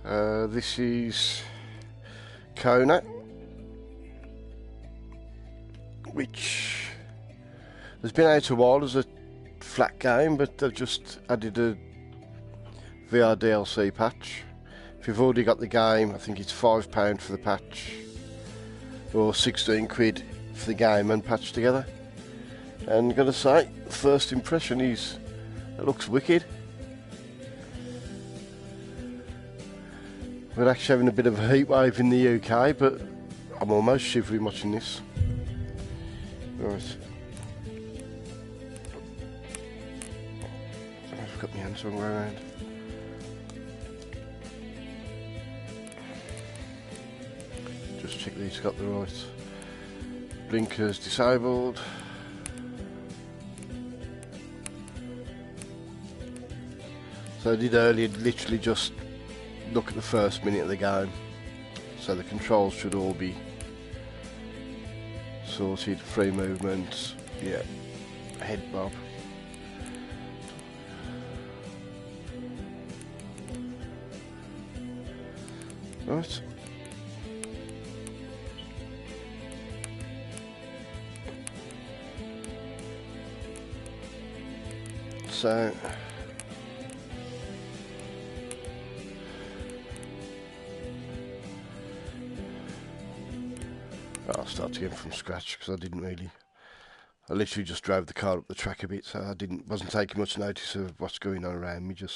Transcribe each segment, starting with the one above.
This is Kona, which has been out a while as a flat game, but they've just added a VR DLC patch. If you've already got the game, I think it's £5 for the patch, or 16 quid for the game and patch together. And gotta say, first impression is, it looks wicked. We're actually having a bit of a heat wave in the UK, but I'm almost shivering watching this. Right. I've got my hands wrong way around. Just check these got the right blinkers disabled. So I did earlier literally just look at the first minute of the game, so the controls should all be sorted. Free movements, yeah, head bob. Right. So I'll start again from scratch because I literally just drove the car up the track a bit, so I wasn't taking much notice of what's going on around me. So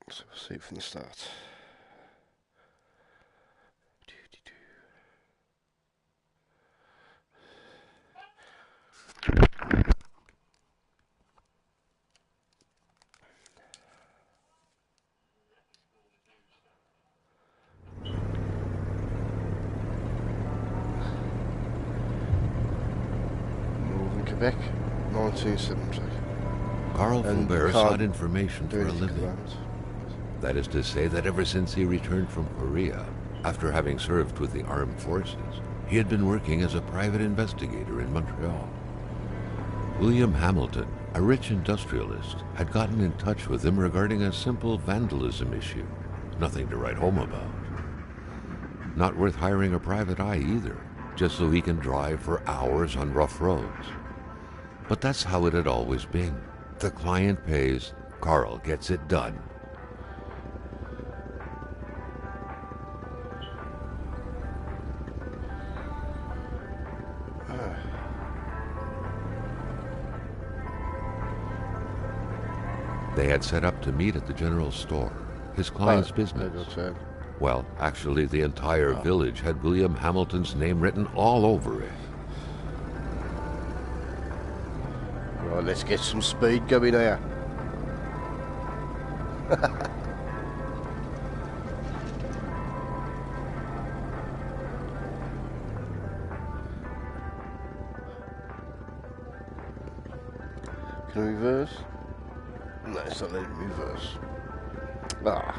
we'll see it from the start. Quebec, 1970. Carl Fulbert sought information for a living. That is to say that ever since he returned from Korea, after having served with the armed forces, he had been working as a private investigator in Montreal. William Hamilton, a rich industrialist, had gotten in touch with him regarding a simple vandalism issue. Nothing to write home about. Not worth hiring a private eye either, just so he can drive for hours on rough roads. But that's how it had always been. The client pays, Carl gets it done. They had set up to meet at the general store, his client's business. Well, actually, the entire village had William Hamilton's name written all over it. Right, let's get some speed going here. Can I reverse? No, it's not letting me reverse. Ah.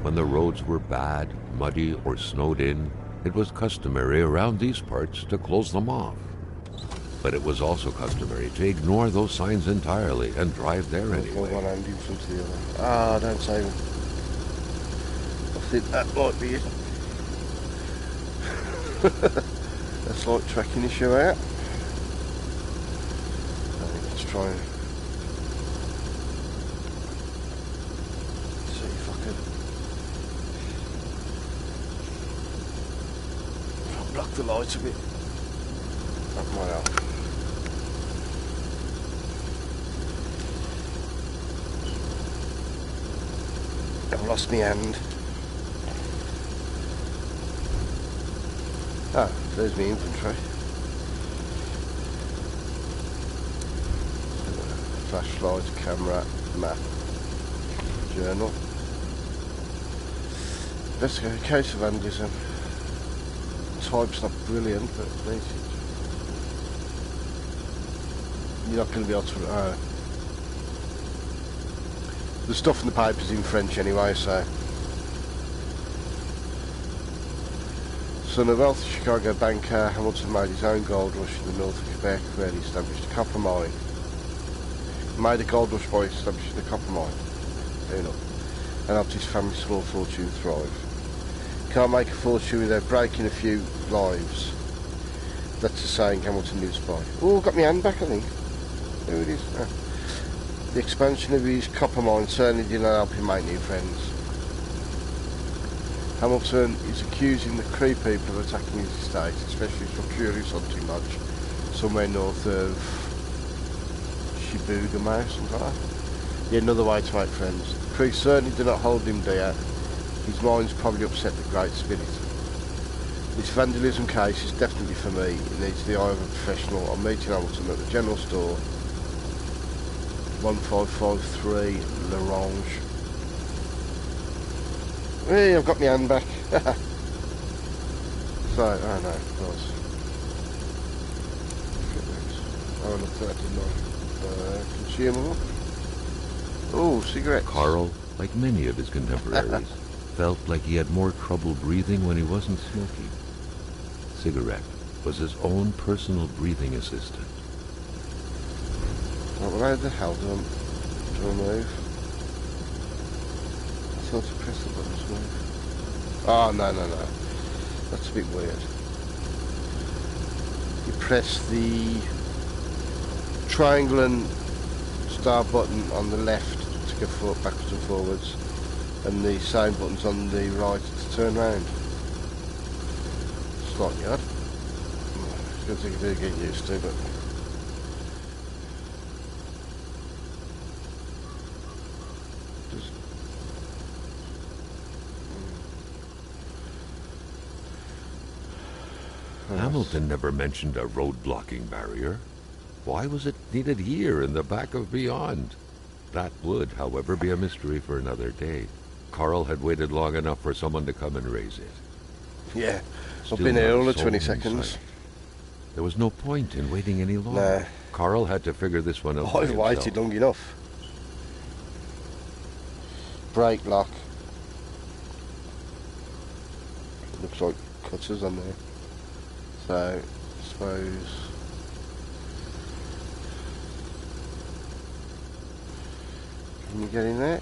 When the roads were bad, muddy, or snowed in, it was customary around these parts to close them off. But it was also customary to ignore those signs entirely and drive there anyway. One hand in front of the other. Ah, don't save them. I think that might be it. That's like tracking issue out. Let's try and see if I can block the light a bit. That might help. I've lost my hand. Ah, there's my infantry. Flashlight, camera, map, journal. Investigate a case of vandalism. Type's not brilliant, but at least you're not going to be able to. The stuff in the paper's in French anyway, so Son of a wealthy Chicago banker, Hamilton made his own gold rush in the north of Quebec, where he established a copper mine. He made a gold rush by establishing a copper mine. Fair enough. And helped his family's small fortune thrive. Can't make a fortune without breaking a few lives. That's the saying Hamilton lives by. Oh, got my hand back, I think. There it is. Ah. The expansion of his copper mine certainly did not help him make new friends. Hamilton is accusing the Cree people of attacking his estate, especially from Curious Hunting Lodge, somewhere north of Shibugamo, something like that. Yeah, another way to make friends. The Cree certainly do not hold him dear. His mind's probably upset the Great Spirit. This vandalism case is definitely for me. It needs the eye of a professional. I'm meeting Hamilton at the general store, 1553 L'Orange. Hey, I've got my hand back. So, oh no, of course. Oh, look at that, consumable. Oh, cigarettes. Carl, like many of his contemporaries, felt like he had more trouble breathing when he wasn't smoking. Cigarette was his own personal breathing assistant. Well, where the hell do I remove? I thought to press the button to move. Oh, no. That's a bit weird. You press the triangle and star button on the left to go backwards and forwards, and the same buttons on the right to turn round. Slightly odd. It's going to take a bit of getting used to, but... Hamilton never mentioned a road-blocking barrier. Why was it needed here in the back of Beyond? That would, however, be a mystery for another day. Carl had waited long enough for someone to come and raise it. Yeah, Still I've been here all not a of 20 soul in seconds. sight. There was no point in waiting any longer. Nah. Carl had to figure this one out by I've himself. waited long enough. Brake lock. Looks like cutters on there. So, I suppose... Can you get in there?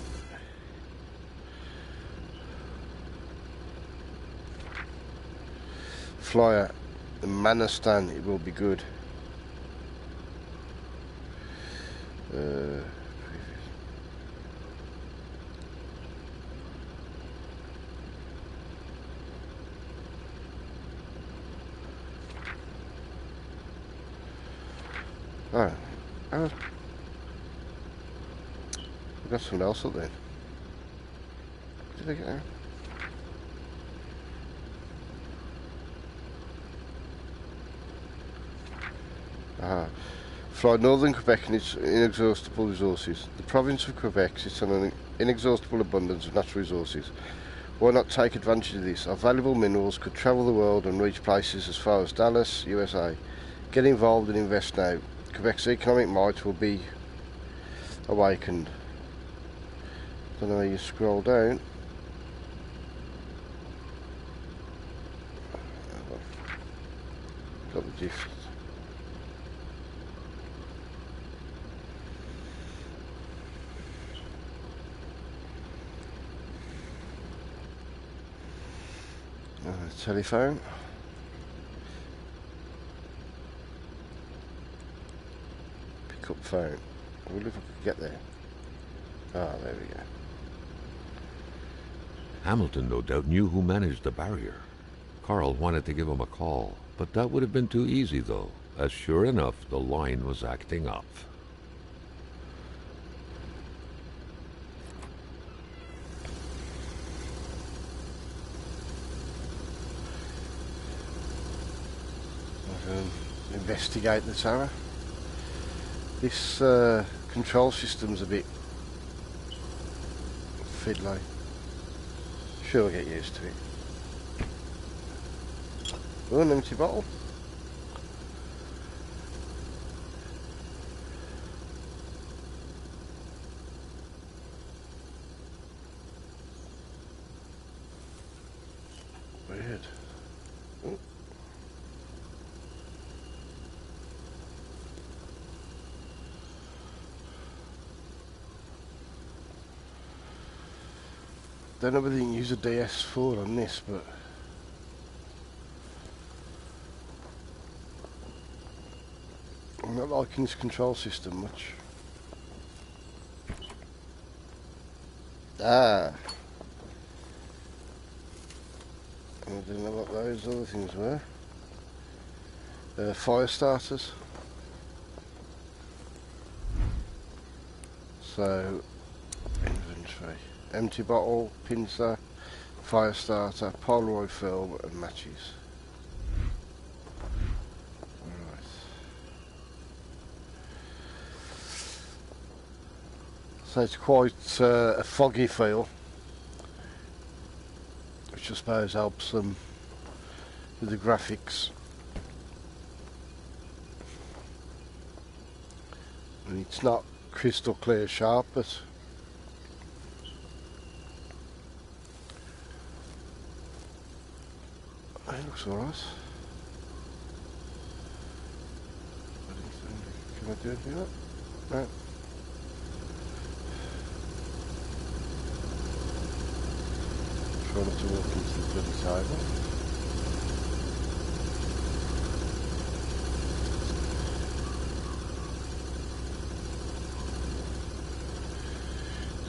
Flyer. The Manistan, it will be good. Oh, I've got something else up there. Did I get there? Fly northern Quebec and its inexhaustible resources. The province of Quebec sits on an inexhaustible abundance of natural resources. Why not take advantage of this? Our valuable minerals could travel the world and reach places as far as Dallas, USA. Get involved and invest now. Quebec's economic might will be awakened. Don't know how you scroll down. Got the gist. Telephone. Pick up phone. I wonder if I could get there. Ah, there we go. Hamilton no doubt knew who managed the barrier. Carl wanted to give him a call, but that would have been too easy though, as sure enough the line was acting up. Investigate the tower. This control system's a bit fiddly. Sure, I'll get used to it. Oh, an empty bottle. Weird. don't know whether you can use a DS4 on this, but I'm not liking this control system much. I don't know what those other things were. Fire starters. So, inventory. Empty bottle, pincer, fire starter, Polaroid film and matches. Alright. So it's quite a foggy feel, which I suppose helps them with the graphics. And it's not crystal clear sharp, but it looks alright. Can I do anything with that? No. Try not to walk into the bloody sidewalk.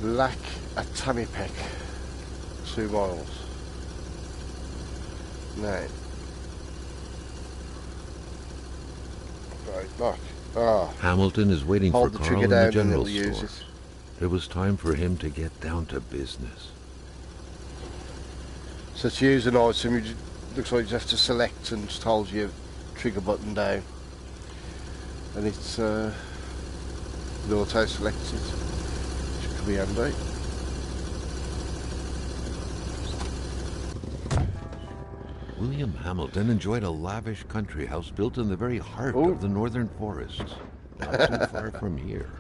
Lack a tummy peck. 2 miles. No. Right, look. Ah. Hamilton is waiting for Carl in the general store. It was time for him to get down to business. So to use an item, you looks like you have to select and just hold your trigger button down. And it's it auto selects it. Which could be handy. William Hamilton enjoyed a lavish country house built in the very heart of the northern forests, not too far from here.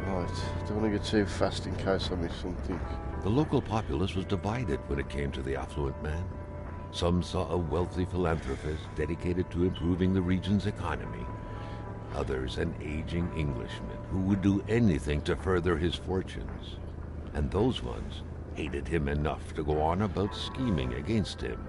Right, don't want to get too fast in case I miss something. The local populace was divided when it came to the affluent man. Some saw a wealthy philanthropist dedicated to improving the region's economy. Others, an aging Englishman who would do anything to further his fortunes. And those ones hated him enough to go on about scheming against him.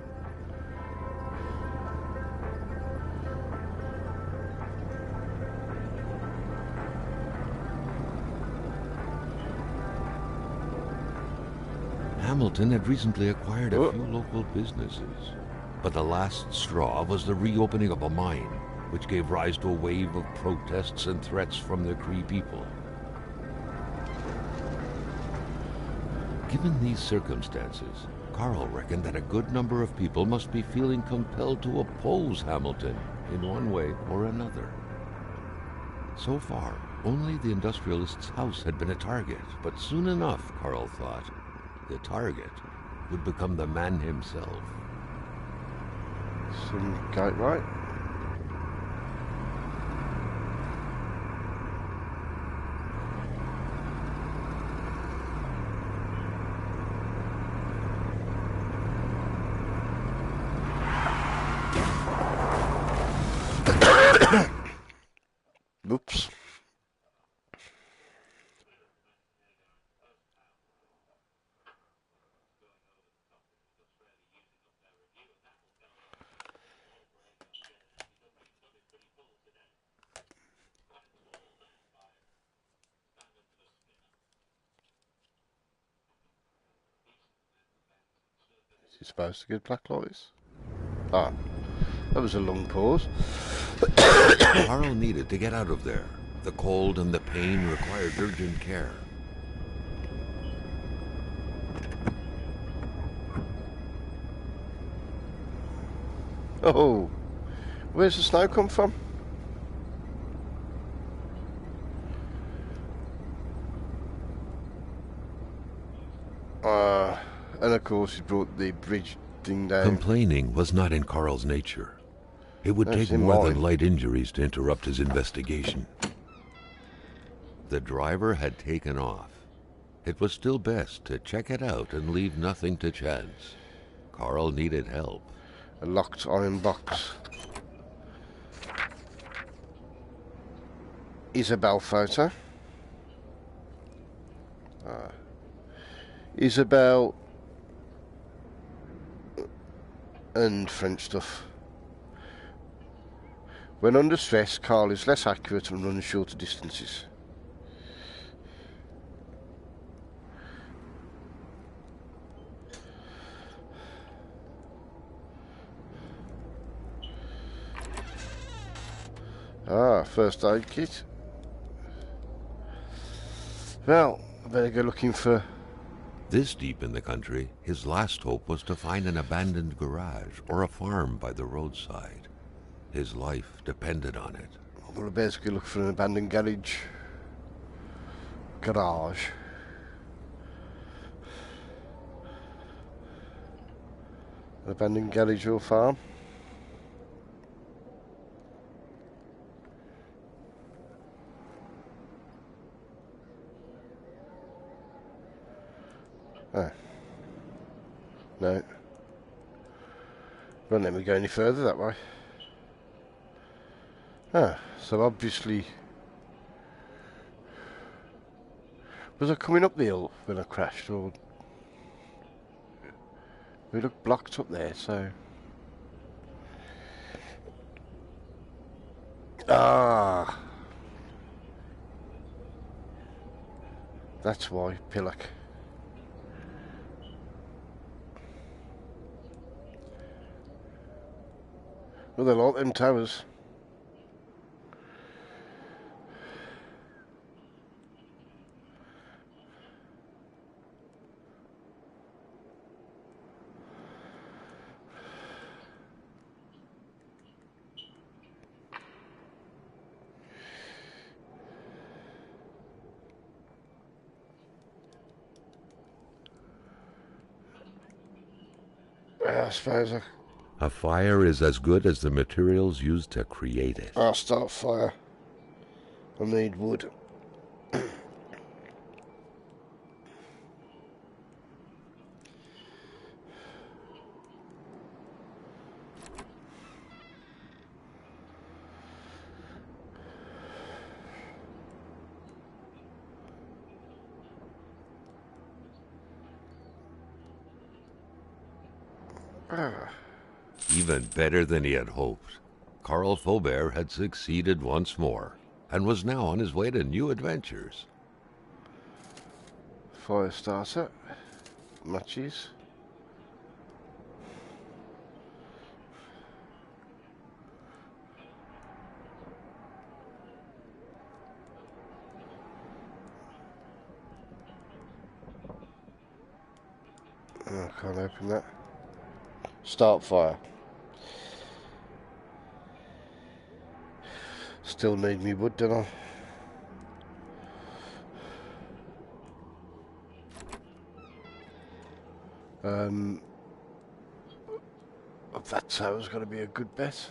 Hamilton had recently acquired a few local businesses, but the last straw was the reopening of a mine, which gave rise to a wave of protests and threats from the Cree people. Given these circumstances, Carl reckoned that a good number of people must be feeling compelled to oppose Hamilton in one way or another. So far, only the industrialist's house had been a target, but soon enough, Carl thought, the target would become the man himself. Some gate right. Oops. Is he supposed to get black lights? Ah, that was a long pause. Carl needed to get out of there. The cold and the pain required urgent care. Oh, where's the snow come from? And of course he brought the bridge thing down. Complaining was not in Carl's nature. It would take more than light injuries to interrupt his investigation. The driver had taken off. It was still best to check it out and leave nothing to chance. Carl needed help. A locked iron box. Isabel photo. Isabel and French stuff. When under stress, Carl is less accurate and runs shorter distances. First aid kit. Well, I better go looking for... This deep in the country, his last hope was to find an abandoned garage or a farm by the roadside. His life depended on it. Well, I better go look for an abandoned garage. An abandoned garage or farm. Oh. No. Won't let me go any further that way. So obviously... Was I coming up the hill when I crashed, or... We looked blocked up there, so... That's why, Pillock. Well, they're like them towers. I suppose A fire is as good as the materials used to create it. I'll start fire. I need wood. Even better than he had hoped. Carl Faubert had succeeded once more, and was now on his way to new adventures. Fire starter. Matches. I can't open that. Start fire. Still need me wood, don't I? That tower's got to be a good bet.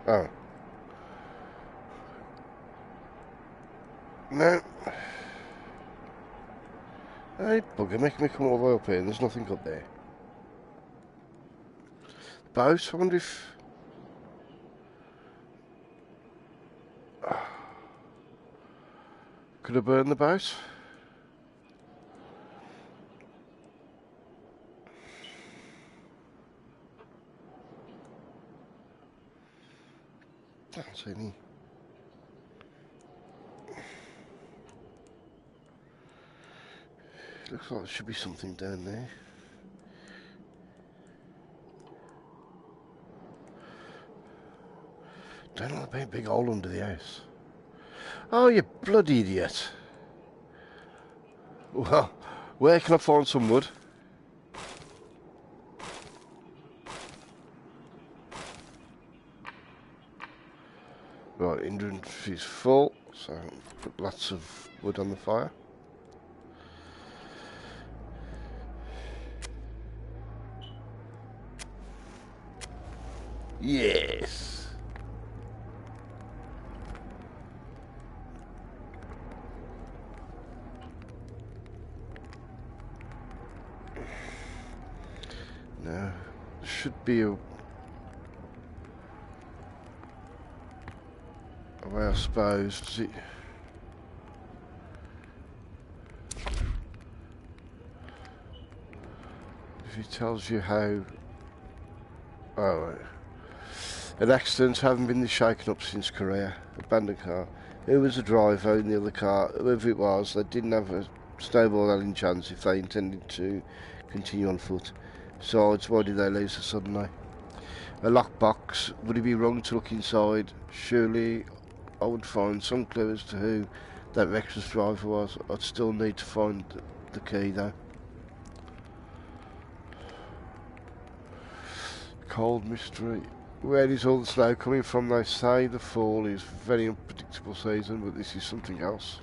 Oh. No. Hey, bugger, make me come all the way up here and there's nothing up there. Boat, I wonder if... Could I burn the boat? I don't see any. Looks like there should be something down there. Don't like a big hole under the house. Oh, you bloody idiot. Well, where can I find some wood? Right, inventory's full, so put lots of wood on the fire. Yes. should be a way, I suppose. Does it? If it tells you how... Oh, right. An accident having been shaken up since Korea. Abandoned car. Who was the driver in the other car? Whoever it was, they didn't have a snowball handling chance if they intended to continue on foot. Besides, why did they lose her suddenly? A lockbox. Would it be wrong to look inside? Surely I would find some clue as to who that reckless driver was. I'd still need to find the key though. Cold mystery. Where is all the snow coming from? They say the fall is very unpredictable season, but this is something else.